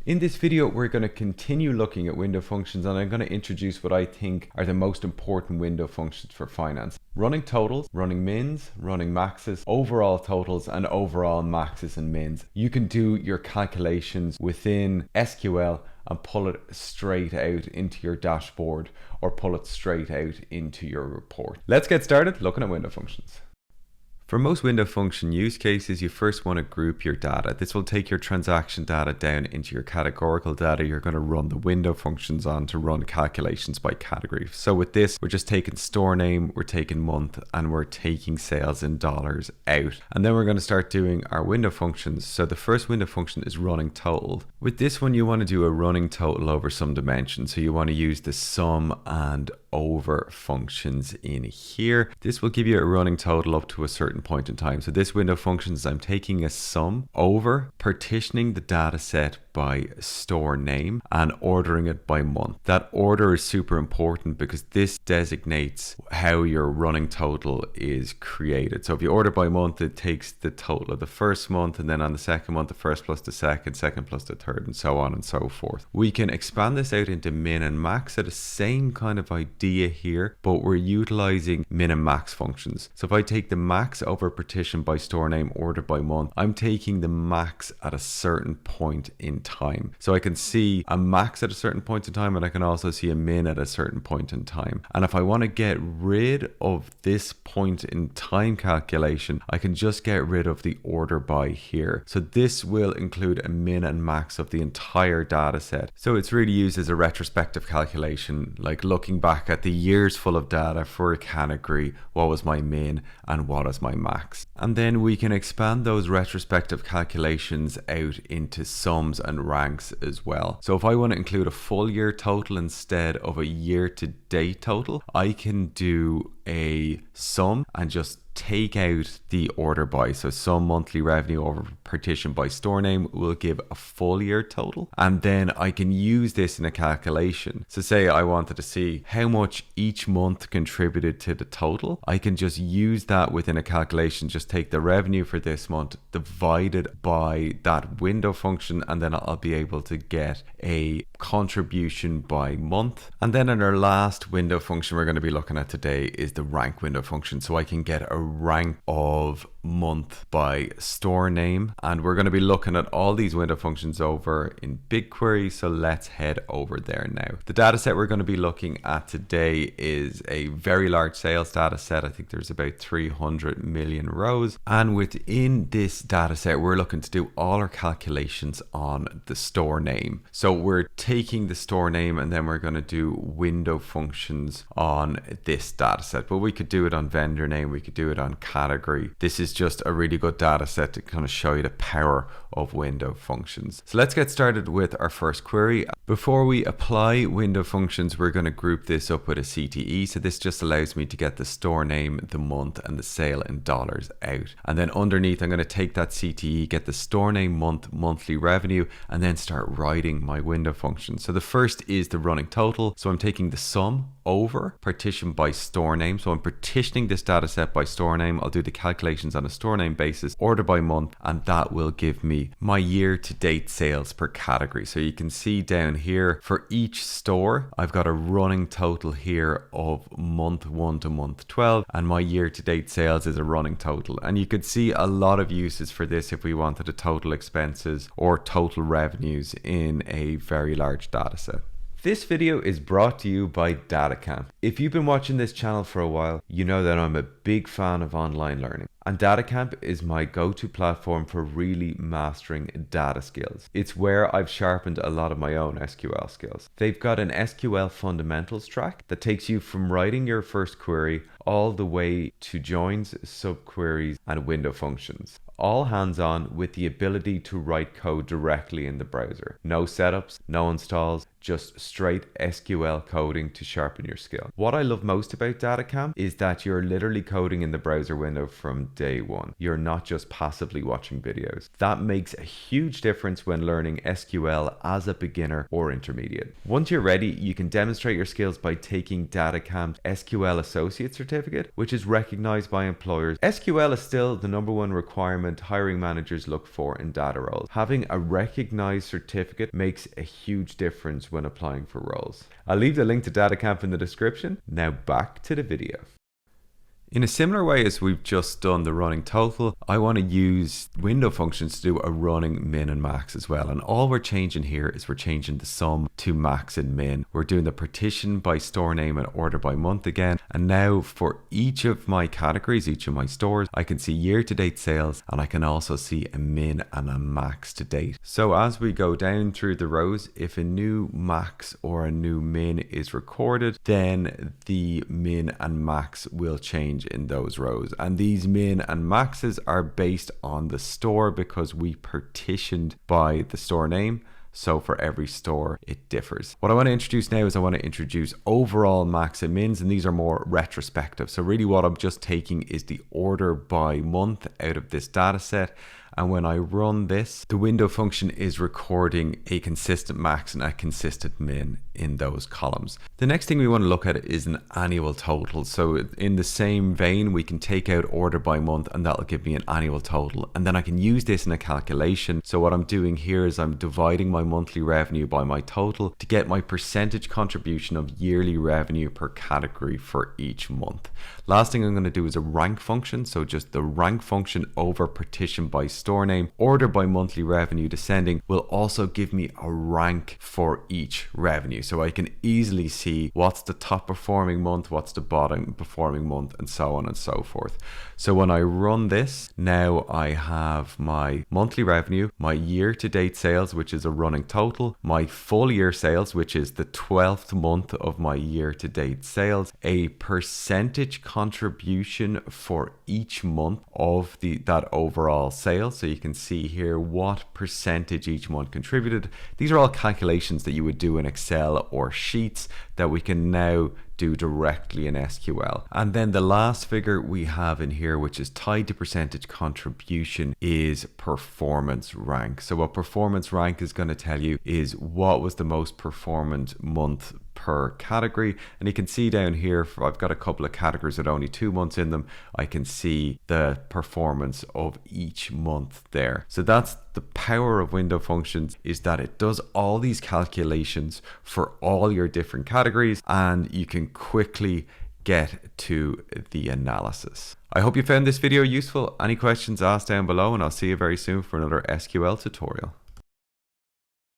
In this video, we're going to continue looking at window functions, and I'm going to introduce what I think are the most important window functions for finance. Running totals, running mins, running maxes, overall totals, and overall maxes and mins. You can do your calculations within SQL and pull it straight out into your dashboard or pull it straight out into your report. Let's get started looking at window functions. For most window function use cases, you first want to group your data. This will take your transaction data down into your categorical data you're going to run the window functions on to run calculations by category. So with this, we're just taking store name, we're taking month, and we're taking sales in dollars out. And then we're going to start doing our window functions. So the first window function is running total. With this one, you want to do a running total over some dimension. So you want to use the sum and over functions in here. This will give you a running total up to a certain point in time. So this window functions, I'm taking a sum over, partitioning the data set by store name and ordering it by month. That order is super important because this designates how your running total is created. So if you order by month, it takes the total of the first month, and then on the second month, the first plus the second, second plus the third, and so on and so forth. We can expand this out into min and max. So the same kind of idea here, but we're utilizing min and max functions. So if I take the max over partition by store name, order by month, I'm taking the max at a certain point in time. So I can see a max at a certain point in time, and I can also see a min at a certain point in time. And if I want to get rid of this point in time calculation, I can just get rid of the order by here. So this will include a min and max of the entire data set. So it's really used as a retrospective calculation, like looking back at the years full of data for a category, what was my min and what is my max. And then we can expand those retrospective calculations out into sums and ranks as well. So if I want to include a full year total instead of a year to date total, I can do a sum and just take out the order by. So sum monthly revenue over partition by store name will give a full year total. And then I can use this in a calculation. So say I wanted to see how much each month contributed to the total. I can just use that within a calculation, just take the revenue for this month, divide it by that window function, and then I'll be able to get a contribution by month. And then in our last window function we're going to be looking at today is the rank window function. So I can get a rank of month by store name, and we're going to be looking at all these window functions over in BigQuery. So let's head over there now. The data set we're going to be looking at today is a very large sales data set. I think there's about 300 million rows, and within this data set we're looking to do all our calculations on the store name. So we're taking the store name and then we're going to do window functions on this data set, but we could do it on vendor name, we could do it on category. This is just a really good data set to kind of show you the power of window functions. So let's get started with our first query. Before we apply window functions, we're going to group this up with a CTE. So this just allows me to get the store name, the month, and the sale in dollars out. And then underneath, I'm going to take that CTE, get the store name, month, monthly revenue, and then start writing my window function. So the first is the running total. So I'm taking the sum over partition by store name. So I'm partitioning this data set by store name. I'll do the calculations on a store name basis, order by month, and that will give me my year to date sales per category. So you can see down here for each store, I've got a running total here of month 1 to month 12, and my year to date sales is a running total. And you could see a lot of uses for this if we wanted to total expenses or total revenues in a very large data set. This video is brought to you by DataCamp. If you've been watching this channel for a while, you know that I'm a big fan of online learning. And DataCamp is my go-to platform for really mastering data skills. It's where I've sharpened a lot of my own SQL skills. They've got an SQL fundamentals track that takes you from writing your first query all the way to joins, subqueries, and window functions. All hands-on with the ability to write code directly in the browser. No setups, no installs, just straight SQL coding to sharpen your skill. What I love most about DataCamp is that you're literally coding in the browser window from day one. You're not just passively watching videos. That makes a huge difference when learning SQL as a beginner or intermediate. Once you're ready, you can demonstrate your skills by taking DataCamp's SQL Associate Certificate, which is recognized by employers. SQL is still the #1 requirement hiring managers look for in data roles. Having a recognized certificate makes a huge difference when applying for roles. I'll leave the link to DataCamp in the description. Now back to the video. In a similar way as we've just done the running total, I want to use window functions to do a running min and max as well. And all we're changing here is we're changing the sum to max and min. We're doing the partition by store name and order by month again. And now for each of my categories, each of my stores, I can see year-to-date sales, and I can also see a min and a max to date. So as we go down through the rows, if a new max or a new min is recorded, then the min and max will change in those rows. And these min and maxes are based on the store because we partitioned by the store name. So for every store, it differs. What I want to introduce now is I want to introduce overall max and mins, and these are more retrospective. So really what I'm just taking is the order by month out of this data set. And when I run this, the window function is recording a consistent max and a consistent min in those columns. The next thing we want to look at is an annual total. So in the same vein, we can take out order by month and that'll give me an annual total. And then I can use this in a calculation. So what I'm doing here is I'm dividing my monthly revenue by my total to get my percentage contribution of yearly revenue per category for each month. Last thing I'm going to do is a rank function. So just the rank function over partition by store name, order by monthly revenue descending will also give me a rank for each revenue. So I can easily see what's the top performing month, what's the bottom performing month, and so on and so forth. So when I run this, now I have my monthly revenue, my year-to-date sales, which is a running total, my full year sales, which is the 12th month of my year-to-date sales, a percentage contribution for each month of that overall sales. So you can see here what percentage each month contributed. These are all calculations that you would do in Excel or Sheets that we can now do directly in SQL. And then the last figure we have in here, which is tied to percentage contribution, is performance rank. So what performance rank is going to tell you is what was the most performant month per category. And you can see down here, I've got a couple of categories with only 2 months in them. I can see the performance of each month there. So that's the power of window functions, is that it does all these calculations for all your different categories, and you can quickly get to the analysis. I hope you found this video useful. Any questions, ask down below, and I'll see you very soon for another SQL tutorial.